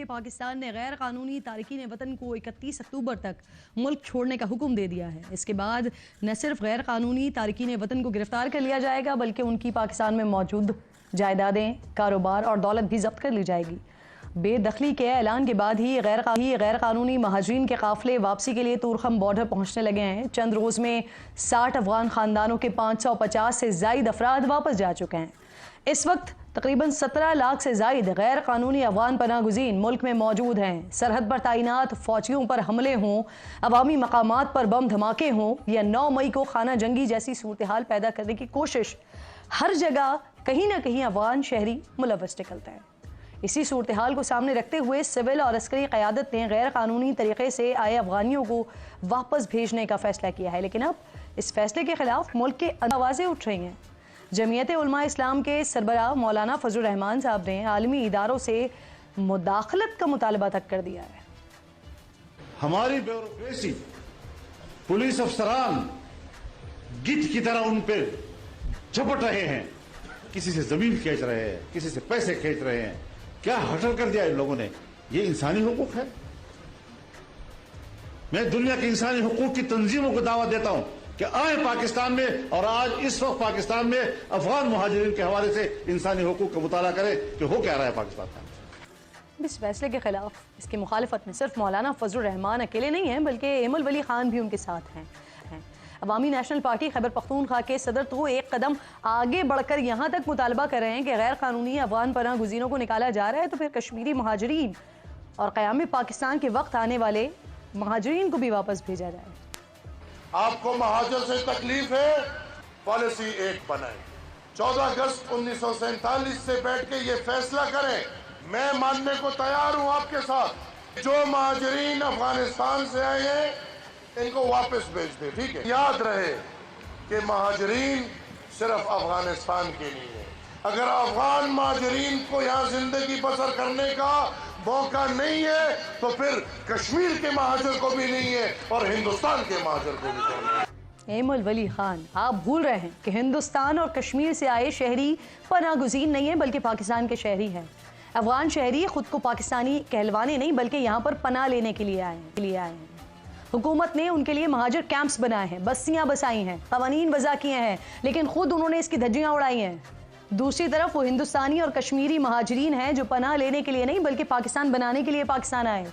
पाकिस्तान ने गैर कानूनी तारकीन वतन को 31 अक्टूबर तक मुल्क छोड़ने का हुक्म दे दिया है। इसके बाद न सिर्फ गैर कानूनी तारकीन वतन को गिरफ्तार कर लिया जाएगा बल्कि उनकी पाकिस्तान में मौजूद जायदादें, कारोबार और दौलत भी जब्त कर ली जाएगी। बेदखली के ऐलान के बाद ही गैर कानूनी महाजरीन के काफिले वापसी के लिए तूरखम बॉर्डर पहुंचने लगे हैं। चंद रोज़ में 60 अफगान खानदानों के 550 से जायद अफराद वापस जा चुके हैं। इस वक्त तकरीबन 17 लाख से जायद गैर कानूनी अफगान पनाह गुज़ीन मुल्क में मौजूद हैं। सरहद पर तैनात फौजियों पर हमले हों, अवामी मकामात पर बम धमाके हों या 9 मई को खाना जंगी जैसी सूरत हाल पैदा करने की कोशिश, हर जगह कहीं ना कहीं अफगान शहरी मुलव्वस निकलते हैं। इसी सूरत हाल को सामने रखते हुए सिविल और अस्करी क़यादत ने गैर कानूनी तरीके से आए अफगानियों को वापस भेजने का फैसला किया है, लेकिन अब इस फैसले के खिलाफ मुल्क के आवाज़ें उठ रही हैं। जमीयत उलमा इस्लाम के सरबराह मौलाना फजल रहमान साहब ने आलमी इदारों से मुदाखलत का मुतालबा तक कर दिया है। हमारी ब्यूरोक्रेसी, पुलिस अफसरान गिद्ध की तरह उन पे झपट रहे हैं, किसी से जमीन खींच रहे हैं, किसी से पैसे खींच रहे हैं। क्या हासिल कर दिया इन लोगों ने? ये इंसानी हुकूक है? मैं दुनिया के इंसानी हुकूक की तंजीमों को दावा देता हूं कि आए पाकिस्तान में और आज इस वक्त पाकिस्तान में अफगान मुहाजिरीन के हवाले से इंसानी हुकूक का मुताला करें कि हो क्या रहा है पाकिस्तान का। इस फैसले के खिलाफ, इसकी मुखालफत में सिर्फ मौलाना फजल रहमान अकेले नहीं हैं बल्कि एमल वली खान भी उनके साथ हैं। अवामी नेशनल पार्टी खैबर पख्तूनख्वा के सदर तो एक कदम आगे बढ़कर यहाँ तक मुतालबा कर रहे हैं कि गैर कानूनी अफगान पनाह गुज़ीनों को निकाला जा रहा है तो फिर कश्मीरी महाजरीन और क़याम पाकिस्तान के वक्त आने वाले महाजरीन को भी वापस भेजा जाए। आपको महाजर से तकलीफ है, पॉलिसी एक बनाए। 14 अगस्त 1947 से बैठ के ये फैसला करें। मैं मानने को तैयार हूं आपके साथ। जो महाजरीन अफगानिस्तान से आए हैं इनको वापस भेज दे, ठीक है। याद रहे कि महाजरीन सिर्फ अफगानिस्तान के लिए है। अगर अफगान महाजरीन को यहाँ जिंदगी बसर करने का मौका नहीं है तो फिर कश्मीर के महाजर को भी नहीं है और हिंदुस्तान के महाजर को भी नहीं है। एमल वली खान, आप भूल रहे हैं कि हिंदुस्तान और कश्मीर से आए शहरी पनाह गुज़ीन नहीं है बल्कि पाकिस्तान के शहरी हैं। अफगान शहरी खुद को पाकिस्तानी कहलवाने नहीं बल्कि यहाँ पर पनाह लेने के लिए आए हैं। हुकूमत ने उनके लिए महाजर कैंप्स बनाए हैं, बस्तियाँ बसाई हैं, कवानीन वज़ा किए हैं, लेकिन खुद उन्होंने इसकी धज्जियाँ उड़ाई हैं। दूसरी तरफ वो हिंदुस्तानी और कश्मीरी महाजरीन हैं जो पनाह लेने के लिए नहीं बल्कि पाकिस्तान बनाने के लिए पाकिस्तान आए।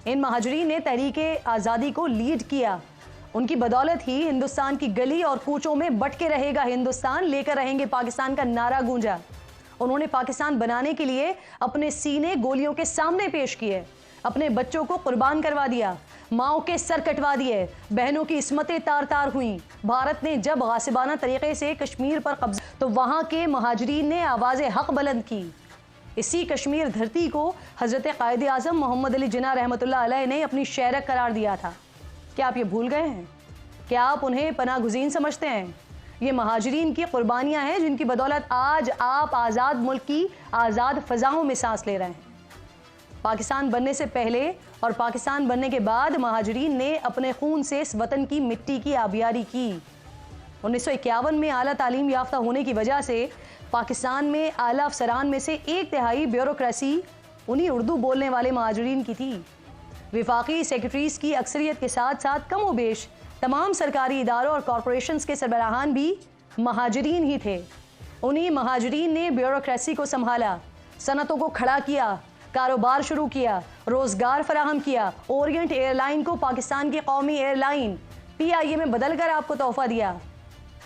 इन महाजरीन ने तहरीके आज़ादी को लीड किया। उनकी बदौलत ही हिंदुस्तान की गली और कूचों में बटके रहेगा हिंदुस्तान, लेकर रहेंगे पाकिस्तान का नारा गूंजा। उन्होंने पाकिस्तान बनाने के लिए अपने सीने गोलियों के सामने पेश किए, अपने बच्चों को कुर्बान करवा दिया, माओ के सर कटवा दिए, बहनों की इस्मतें तार तार हुई। भारत ने जब गासिबाना तरीके से कश्मीर पर कब्जा तो वहाँ के महाजरीन ने आवाज़ हक बुलंद की। इसी कश्मीर धरती को हज़रत कायद आज़म मोहम्मद अली जिन्ना रहमतुल्लाह अलैह ने अपनी शहरक करार दिया था। क्या आप ये भूल गए हैं? क्या आप उन्हें पनाह गुज़ीन समझते हैं? ये महाजरीन की कुर्बानियाँ हैं जिनकी बदौलत आज आप आज़ाद मुल्क की आज़ाद फ़ज़ाओं में सांस ले रहे हैं। पाकिस्तान बनने से पहले और पाकिस्तान बनने के बाद महाजरीन ने अपने खून से इस वतन की मिट्टी की आबियारी की। 1951 में आला तालीम याफ्ता होने की वजह से पाकिस्तान में आला अफसरान में से 1/3 ब्यूरोक्रेसी उन्हीं उर्दू बोलने वाले महाजरीन की थी। विफाकी सेक्रेटरीज की अक्सरियत के साथ साथ कम व बेश तमाम सरकारी इदारों और कॉरपोरेशंस के सरबराहान भी महाजरीन ही थे। उन्हीं महाजरीन ने ब्यूरोक्रेसी को संभाला, सनतों को खड़ा किया, कारोबार शुरू किया, रोजगार फराहम किया, ओरिएंट एयरलाइन को पाकिस्तान की कौमी एयरलाइन PIA में बदलकर आपको तोहफा दिया।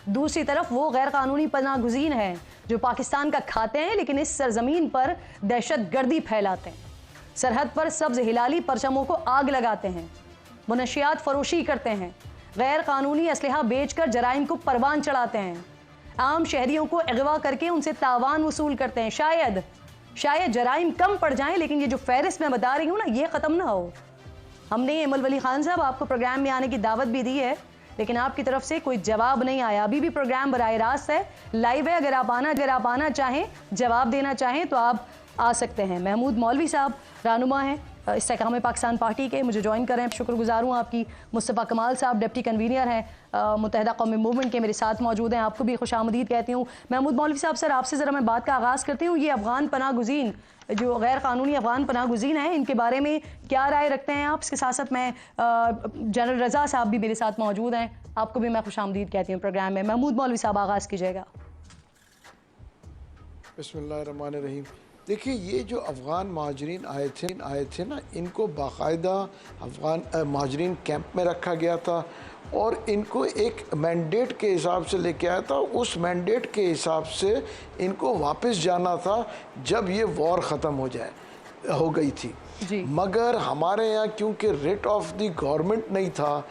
दूसरी तरफ वो गैर कानूनी पनाह गुज़ीन हैं जो पाकिस्तान का खाते हैं लेकिन इस सरजमीन पर दहशत गर्दी फैलाते हैं, सरहद पर सब्ज हिलाली परचमों को आग लगाते हैं, मुनशियात फरोशी करते हैं, गैर कानूनी असलहा बेचकर जराइम को परवान चढ़ाते हैं, आम शहरियों को अगवा करके उनसे तावान वसूल करते हैं। शायद जराइम कम पड़ जाएं लेकिन ये जो फहरिस्त मैं बता रही हूँ ना, ये ख़त्म ना हो। हमने एमल वली खान साहब आपको प्रोग्राम में आने की दावत भी दी है लेकिन आपकी तरफ से कोई जवाब नहीं आया। अभी भी प्रोग्राम बराह रास्त है, लाइव है। अगर आप आना चाहें, जवाब देना चाहें तो आप आ सकते हैं। महमूद मौलवी साहब रहनुमा हैं इस्तेकाम पाकिस्तान पार्टी के, मुझे ज्वाइन कर रहे हैं। शुक्रगुजार हूँ आपकी। मुस्तफ़ा कमाल साहब डिप्टी कन्वीनर हैं मुत्तहिदा कौमी मूवमेंट के, मेरे साथ मौजूद हैं। आपको भी खुशामदीद कहती हूँ। महमूद मौलवी साहब, सर आपसे ज़रा मैं बात का आगाज़ करती हूँ। ये अफ़गान पनाह गुज़ीन, जो गैर कानूनी अफ़गान पनाह गुज़ीन हैं, इनके बारे में क्या राय रखते हैं आप? इसके साथ साथ मैं जनरल रज़ा साहब भी मेरे साथ मौजूद हैं, आपको भी मैं खुशामदीद कहती हूँ प्रोग्राम में। महमूद मौलवी साहब, आगाज़ कीजिएगा। बिस्मिल्लाहिर्रहमानिर्रहीम। देखिए, ये जो अफ़गान महाजरीन आए थे ना, इनको बाकायदा अफ़गान महाजरीन कैंप में रखा गया था और इनको एक मैंडेट के हिसाब से लेके आया था। उस मैंडेट के हिसाब से इनको वापस जाना था जब ये वॉर ख़त्म हो गई थी जी। मगर हमारे यहाँ क्योंकि रेट ऑफ द गवर्नमेंट नहीं था,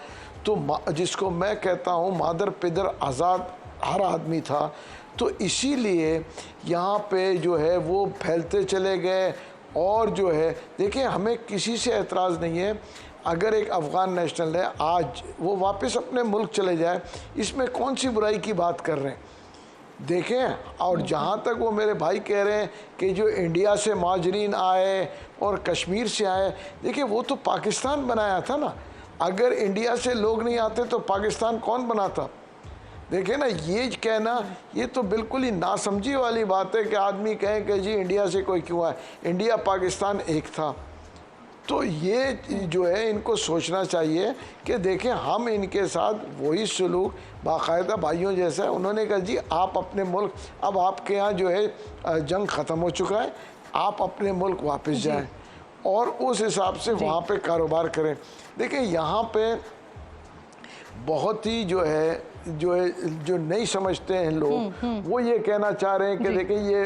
तो जिसको मैं कहता हूँ मादर पिदर आज़ाद हर आदमी था, तो इसीलिए यहाँ पे जो है वो फैलते चले गए। और जो है देखिए, हमें किसी से एतराज़ नहीं है अगर एक अफ़गान नेशनल है आज वो वापस अपने मुल्क चले जाए, इसमें कौन सी बुराई की बात कर रहे हैं। देखें, और जहाँ तक वो मेरे भाई कह रहे हैं कि जो इंडिया से महाजरीन आए और कश्मीर से आए, देखिए वो तो पाकिस्तान बनाया था ना। अगर इंडिया से लोग नहीं आते तो पाकिस्तान कौन बनाता? देखिए ना, ये कहना ये तो बिल्कुल ही नासमझी वाली बात है कि आदमी कहें कि जी इंडिया से कोई क्यों आए। इंडिया पाकिस्तान एक था। तो ये जो है इनको सोचना चाहिए कि देखें, हम इनके साथ वही सलूक बाकायदा भाइयों जैसा है। उन्होंने कहा जी आप अपने मुल्क, अब आपके यहाँ जो है जंग ख़त्म हो चुका है, आप अपने मुल्क वापस जाएं और उस हिसाब से वहाँ पे कारोबार करें। देखिए, यहाँ पे बहुत ही जो नहीं समझते हैं लोग, वो ये कहना चाह रहे हैं कि देखिए ये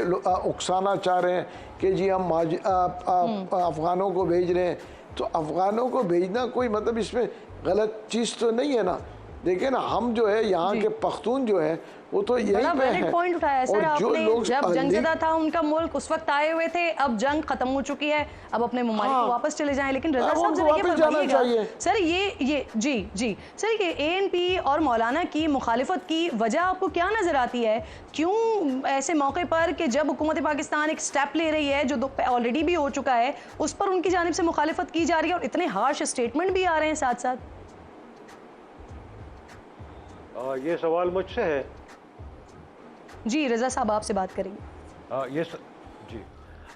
उकसाना चाह रहे हैं कि जी हम अफ़गानों को भेज रहे हैं। तो अफ़गानों को भेजना कोई मतलब इसमें गलत चीज़ तो नहीं है ना। देखिए ना, हम जो है यहाँ के पख्तून जो है वो तो यही पे है। पॉइंट उठाया सर आपने, जब जंगज़दा था उनका मुल्क, उस वक्त आए हुए थे, अब जंग खत्म हो चुकी है, अब अपने ममालिक को वापस चले जाएं। लेकिन रज़ा साहब जरा ये बताइएगा सर, ये जी सर, ये ANP और मौलाना की मुखालिफत की वजह आपको क्या नज़र आती है? क्यों ऐसे मौके पर कि जब हुकूमत पाकिस्तान एक स्टेप ले रही है जो ऑलरेडी भी हो चुका है, उस पर उनकी जानिब से मुखालिफत की जा रही है और इतने हार्श स्टेटमेंट भी आ रहे हैं साथ साथ? ये सवाल मुझसे है जी। रज़ा साहब आपसे बात करेंगे। जी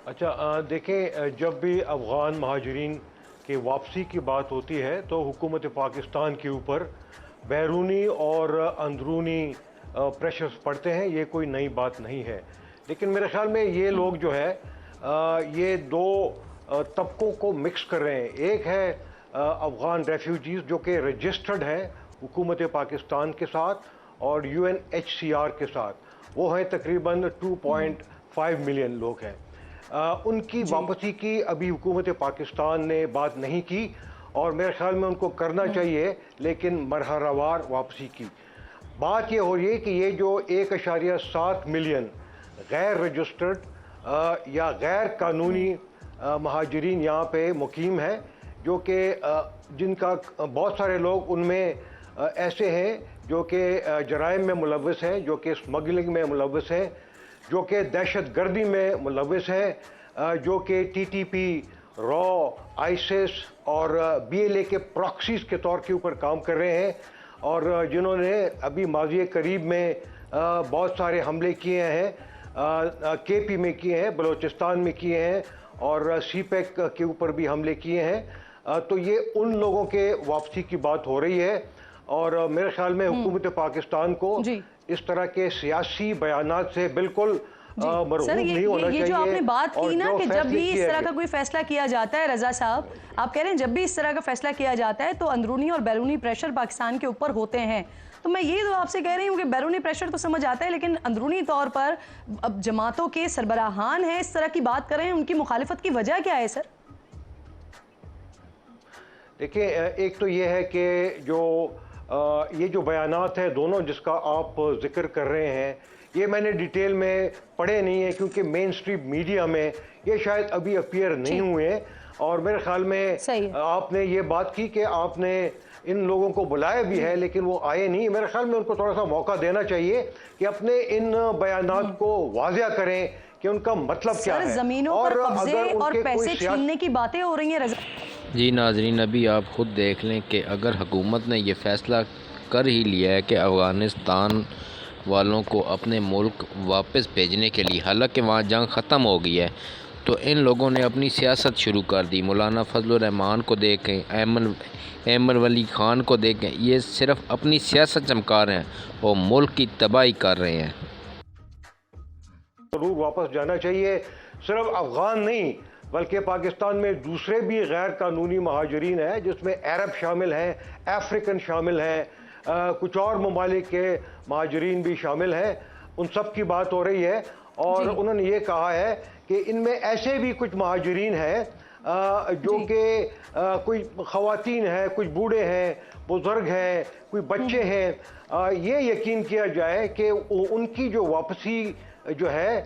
अच्छा, देखें, जब भी अफ़गान महाजरीन के वापसी की बात होती है तो हुकूमत पाकिस्तान के ऊपर बैरूनी और अंदरूनी प्रेशर्स पड़ते हैं। ये कोई नई बात नहीं है। लेकिन मेरे ख़्याल में ये लोग जो है ये दो तबकों को मिक्स कर रहे हैं। एक है अफ़गान रेफ्यूजीज़ जो कि रजिस्टर्ड हैं हुकूमत पाकिस्तान के साथ और UNHCR के साथ, वो हैं तकरीबन 2.5 मिलियन लोग हैं। उनकी वापसी की अभी हुकूमत पाकिस्तान ने बात नहीं की और मेरे ख्याल में उनको करना चाहिए, लेकिन मरहलावार वापसी की बात ये हो रही है कि ये जो 1.7 मिलियन गैर रजिस्टर्ड या गैर कानूनी महाजरीन यहाँ पे मुकीम हैं, जो कि जिनका बहुत सारे लोग उनमें ऐसे हैं जो कि जराइम में मुलव्वस हैं, जो कि स्मगलिंग में मुलव्वस हैं, जो कि दहशतगर्दी में मुलव्वस हैं, जो कि TTP, रॉ, ISIS और BLA के प्रॉक्सीज़ के तौर के ऊपर काम कर रहे हैं और जिन्होंने अभी माज़ी करीब में बहुत सारे हमले किए हैं, KP में किए हैं, बलूचिस्तान में किए हैं और CPEC के ऊपर भी हमले किए हैं। तो ये उन लोगों के वापसी की बात हो रही है और मेरे ख्याल में हुकूमत पाकिस्तान को इस तरह के सियासी बयानात से बिल्कुल मरहूब नहीं होना चाहिए। ये जो आपने बात की ना कि जब भी इस तरह का कोई फैसला किया जाता है, रज़ा साहब आप कह रहे हैं जब भी इस तरह का फैसला किया जाता है तो अंदरूनी और बैरूनी प्रेशर पाकिस्तान के ऊपर होते हैं। तो मैं ये तो आपसे कह रही हूँ कि बैरूनी प्रेशर तो समझ आता है, लेकिन अंदरूनी तौर पर अब जमातों के सरबराहान हैं इस तरह की बात कर रहे हैं, उनकी मुखालिफत की वजह क्या है सर? देखिए, एक तो ये है कि ये जो बयानात है दोनों जिसका आप जिक्र कर रहे हैं, ये मैंने डिटेल में पढ़े नहीं है क्योंकि मेन स्ट्रीम मीडिया में ये शायद अभी अपीयर नहीं हुए हैं। और मेरे ख्याल में आपने ये बात की कि आपने इन लोगों को बुलाया भी है लेकिन वो आए नहीं। मेरे ख्याल में उनको थोड़ा सा मौका देना चाहिए कि अपने इन बयानात को वाज़िया करें कि उनका मतलब क्या सर है। जमीनों पर कब्जे अगर और उनके पैसे कोई छीनने की बातें हो रही हैं रजा। जी नाजरीन, अभी आप खुद देख लें कि अगर हुकूमत ने ये फ़ैसला कर ही लिया है कि अफ़गानिस्तान वालों को अपने मुल्क वापस भेजने के लिए, हालांकि वहाँ जंग ख़त्म हो गई है, तो इन लोगों ने अपनी सियासत शुरू कर दी। मौलाना फजलुर रहमान को देखें, अहमद वली ख़ान को देखें, ये सिर्फ अपनी सियासत चमका रहे हैं और मुल्क की तबाही कर रहे हैं। ज़रूर वापस जाना चाहिए। सिर्फ अफ़गान नहीं बल्कि पाकिस्तान में दूसरे भी गैर कानूनी महाजरीन हैं, जिसमें अरब शामिल हैं, अफ्रीकन शामिल हैं, कुछ और ममालिक के महाजरीन भी शामिल हैं। उन सब की बात हो रही है और उन्होंने ये कहा है कि इनमें ऐसे भी कुछ महाजरीन हैं जो कि कोई ख़वातीन हैं, कुछ बूढ़े हैं, बुज़ुर्ग हैं, कोई बच्चे हैं। ये यकीन किया जाए कि उनकी जो वापसी जो है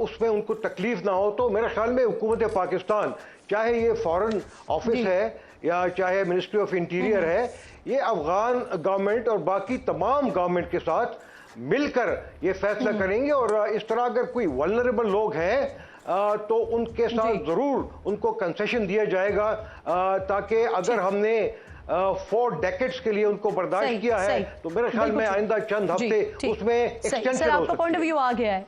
उसमें उनको तकलीफ ना हो। तो मेरे ख्याल में हुकूमत पाकिस्तान, चाहे ये फॉरेन ऑफिस है या चाहे मिनिस्ट्री ऑफ इंटीरियर है, ये अफगान गवर्नमेंट और बाकी तमाम गवर्नमेंट के साथ मिलकर ये फैसला करेंगे। और इस तरह अगर कोई वल्नरेबल लोग हैं तो उनके साथ ज़रूर उनको कंसेशन दिया जाएगा, ताकि अगर हमने 4 डेकेड्स के लिए उनको बर्दाश्त किया है तो मेरे ख्याल में आइंदा चंद हफ्ते उसमें एक्सटेंशन हो सकती है। आपका पॉइंट ऑफ व्यू आ गया है।